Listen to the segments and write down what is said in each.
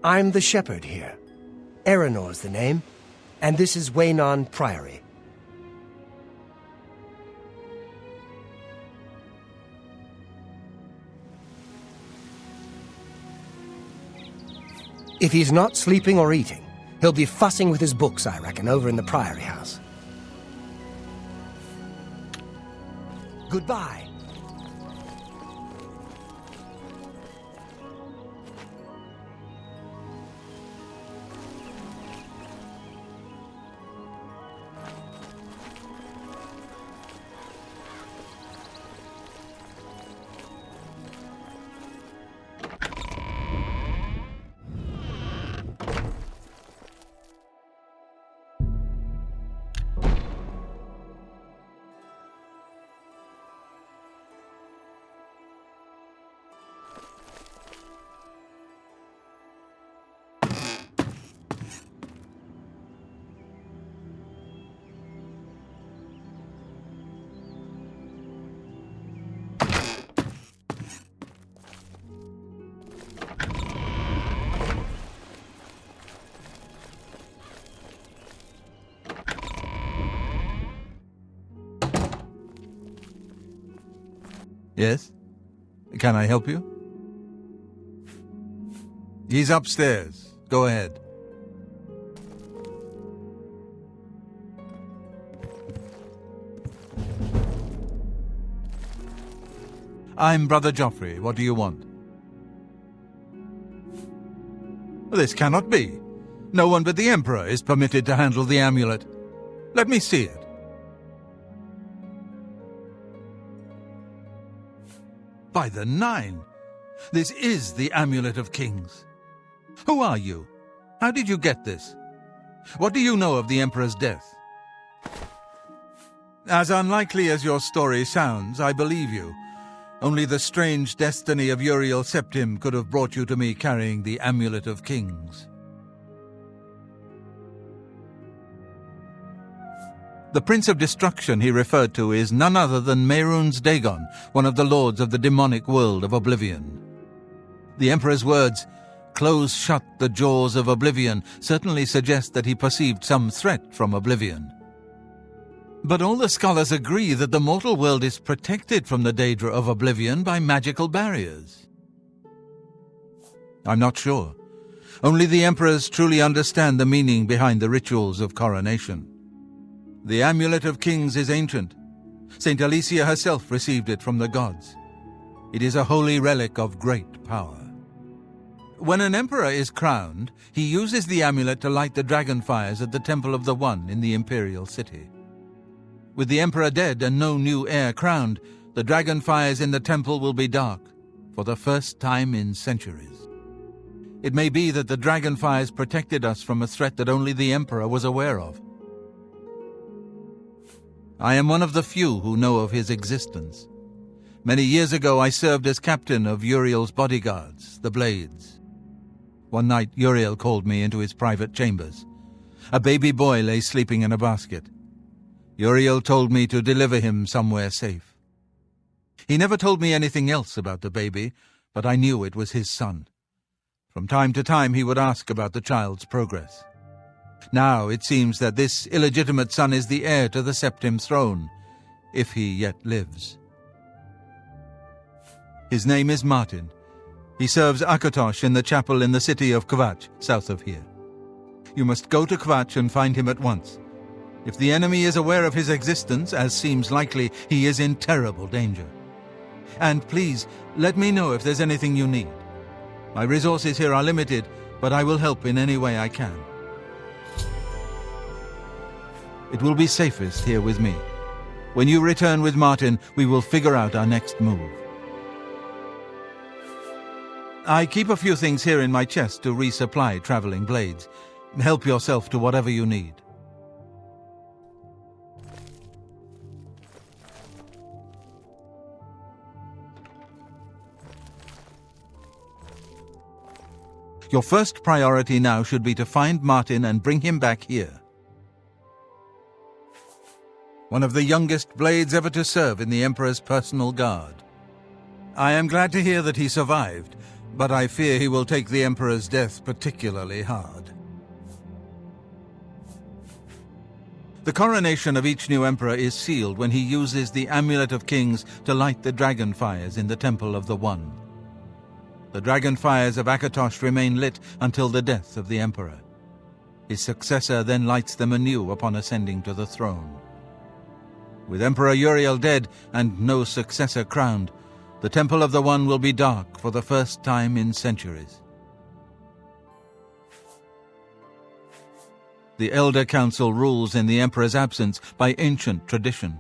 I'm the shepherd here. Eranor's the name, and this is Waynon Priory. If he's not sleeping or eating, he'll be fussing with his books, I reckon, over in the Priory House. Goodbye. Yes? Can I help you? He's upstairs. Go ahead. I'm Brother Joffrey. What do you want? This cannot be. No one but the Emperor is permitted to handle the amulet. Let me see it. By the Nine! This is the Amulet of Kings. Who are you? How did you get this? What do you know of the Emperor's death? As unlikely as your story sounds, I believe you. Only the strange destiny of Uriel Septim could have brought you to me carrying the Amulet of Kings. The Prince of Destruction he referred to is none other than Mehrunes Dagon, one of the lords of the demonic world of Oblivion. The Emperor's words, "Close shut the jaws of Oblivion," certainly suggest that he perceived some threat from Oblivion. But all the scholars agree that the mortal world is protected from the danger of Oblivion by magical barriers. I'm not sure. Only the Emperors truly understand the meaning behind the rituals of coronation. The Amulet of Kings is ancient. Saint Alicia herself received it from the gods. It is a holy relic of great power. When an emperor is crowned, he uses the amulet to light the dragon fires at the Temple of the One in the imperial city. With the emperor dead and no new heir crowned, the dragon fires in the temple will be dark, for the first time in centuries. It may be that the dragon fires protected us from a threat that only the emperor was aware of. I am one of the few who know of his existence. Many years ago I served as captain of Uriel's bodyguards, the Blades. One night Uriel called me into his private chambers. A baby boy lay sleeping in a basket. Uriel told me to deliver him somewhere safe. He never told me anything else about the baby, but I knew it was his son. From time to time he would ask about the child's progress. Now it seems that this illegitimate son is the heir to the Septim throne, if he yet lives. His name is Martin. He serves Akatosh in the chapel in the city of Kvatch, south of here. You must go to Kvatch and find him at once. If the enemy is aware of his existence, as seems likely, he is in terrible danger. And please, let me know if there's anything you need. My resources here are limited, but I will help in any way I can. It will be safest here with me. When you return with Martin, we will figure out our next move. I keep a few things here in my chest to resupply traveling blades. Help yourself to whatever you need. Your first priority now should be to find Martin and bring him back here. One of the youngest blades ever to serve in the Emperor's personal guard. I am glad to hear that he survived, but I fear he will take the Emperor's death particularly hard. The coronation of each new emperor is sealed when he uses the Amulet of Kings to light the dragon fires in the Temple of the One. The dragon fires of Akatosh remain lit until the death of the emperor. His successor then lights them anew upon ascending to the throne. With Emperor Uriel dead and no successor crowned, the Temple of the One will be dark for the first time in centuries. The Elder Council rules in the Emperor's absence by ancient tradition.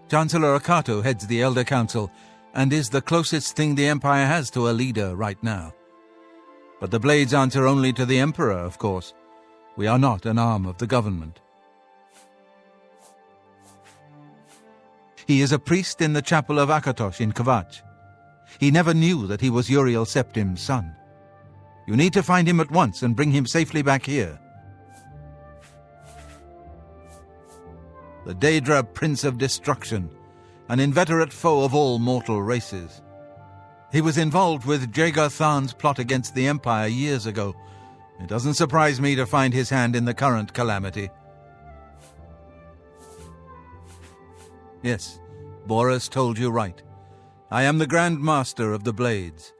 Chancellor Akato heads the Elder Council and is the closest thing the Empire has to a leader right now. But the Blades answer only to the Emperor, of course. We are not an arm of the government. He is a priest in the chapel of Akatosh in Kvatch. He never knew that he was Uriel Septim's son. You need to find him at once and bring him safely back here. The Daedra Prince of Destruction, an inveterate foe of all mortal races. He was involved with Jagar Tharn's plot against the Empire years ago. It doesn't surprise me to find his hand in the current calamity. Yes, Boris told you right. I am the Grand Master of the Blades.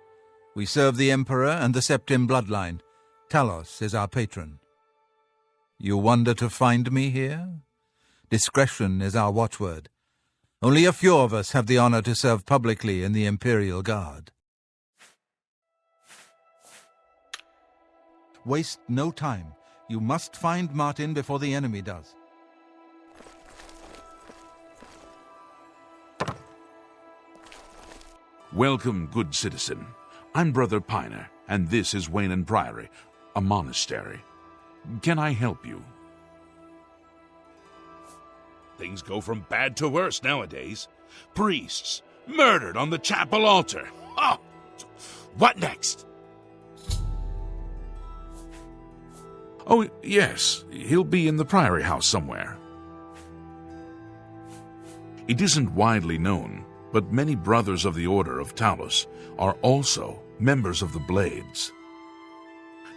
We serve the Emperor and the Septim bloodline. Talos is our patron. You wonder to find me here? Discretion is our watchword. Only a few of us have the honor to serve publicly in the Imperial Guard. Waste no time. You must find Martin before the enemy does. Welcome, good citizen. I'm Brother Piner, and this is Waynon Priory, a monastery. Can I help you? Things go from bad to worse nowadays. Priests murdered on the chapel altar. Oh, what next? Oh, yes. He'll be in the Priory House somewhere. It isn't widely known, but many brothers of the Order of Talos are also members of the Blades.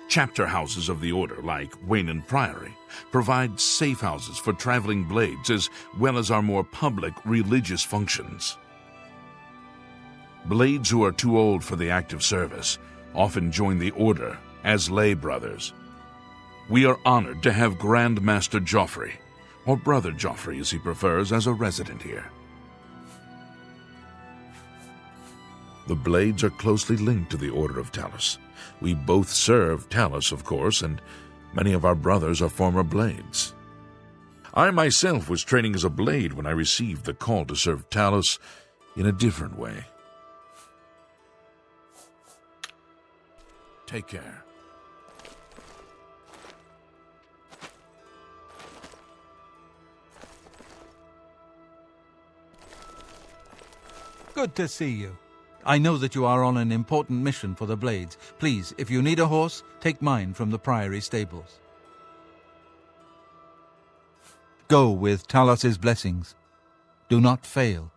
Chapter houses of the Order, like Waynon Priory, provide safe houses for traveling Blades as well as our more public religious functions. Blades who are too old for the active service often join the Order as lay brothers. We are honored to have Grand Master Joffrey, or Brother Joffrey as he prefers, as a resident here. The Blades are closely linked to the Order of Talos. We both serve Talos, of course, and many of our brothers are former Blades. I myself was training as a Blade when I received the call to serve Talos in a different way. Take care. Good to see you. I know that you are on an important mission for the Blades. Please, if you need a horse, take mine from the Priory stables. Go with Talos's blessings. Do not fail.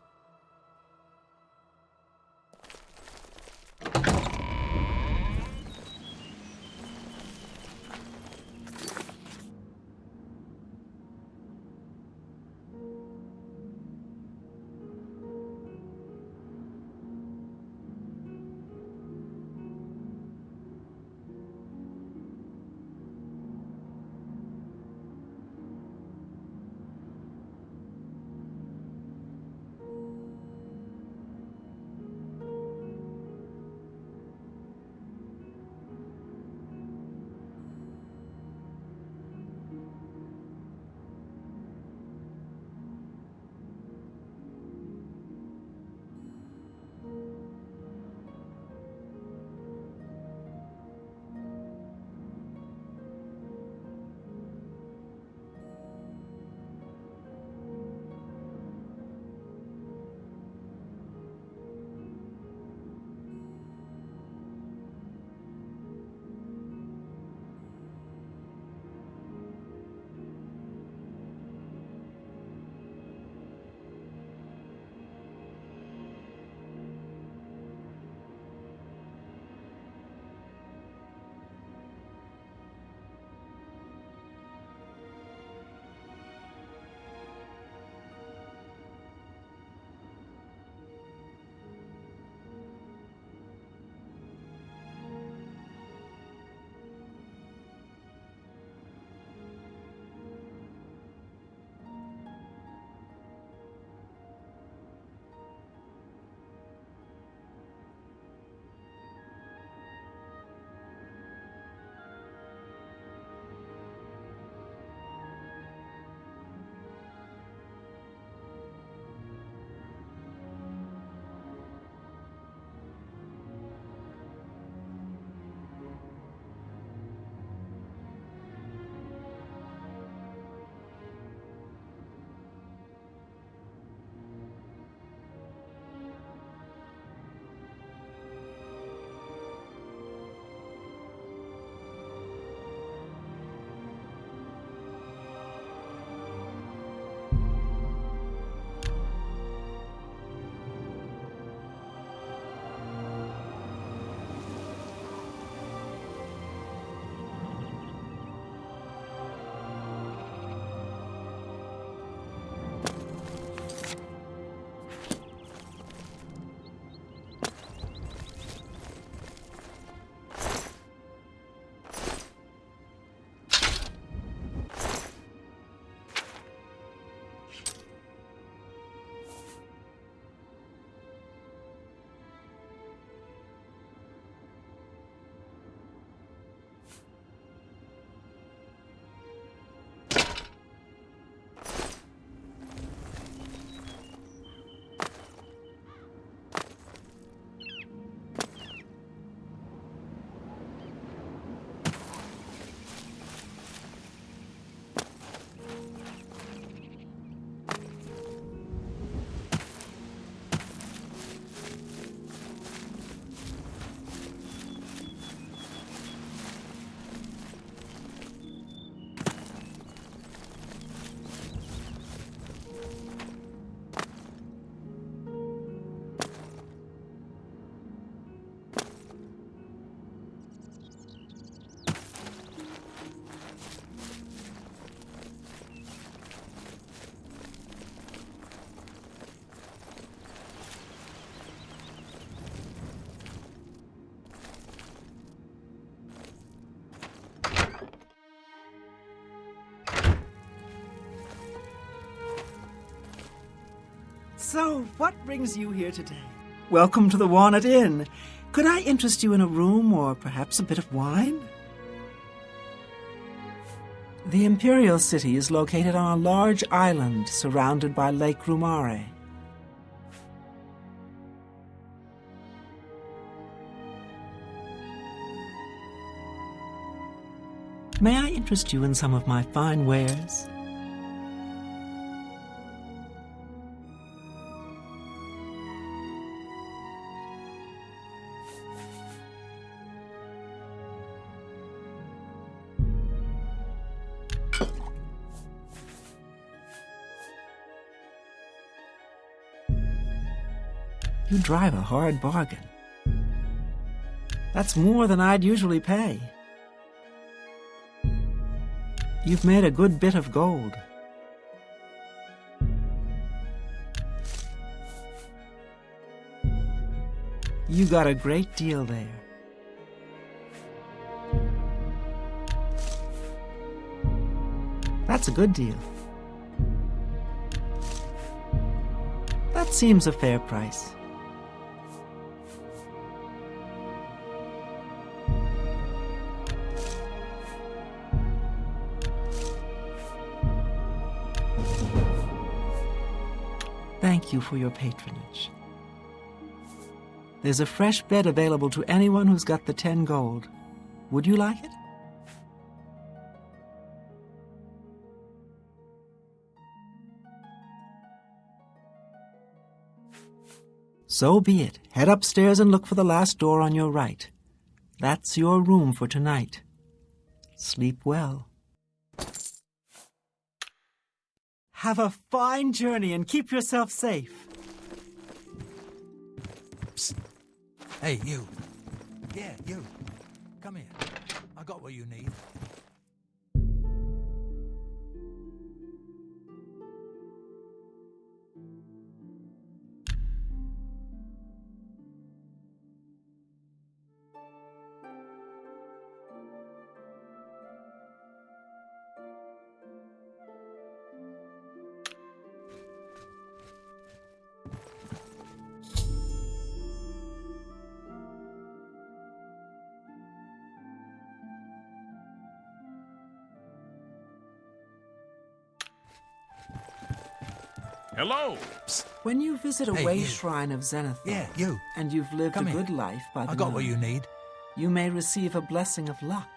So, what brings you here today? Welcome to the Walnut Inn. Could I interest you in a room or perhaps a bit of wine? The Imperial City is located on a large island surrounded by Lake Rumare. May I interest you in some of my fine wares? You drive a hard bargain. That's more than I'd usually pay. You've made a good bit of gold. You got a great deal there. That's a good deal. That seems a fair price. Thank you for your patronage. There's a fresh bed available to anyone who's got the 10 gold. Would you like it? So be it. Head upstairs and look for the last door on your right. That's your room for tonight. Sleep well. Have a fine journey and keep yourself safe. Psst. Hey, you. Yeah, you. Come here. I got what you need. Hello! Psst. When you visit a Hey, way you. shrine of Zenithor, Yeah, you. and you've lived Come a here. good life by the I got what moon, you need. you may receive a blessing of luck.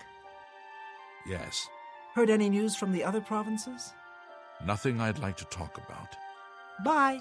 Yes, Heard any news from the other provinces? nothing I'd like to talk about. Bye.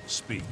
Speak.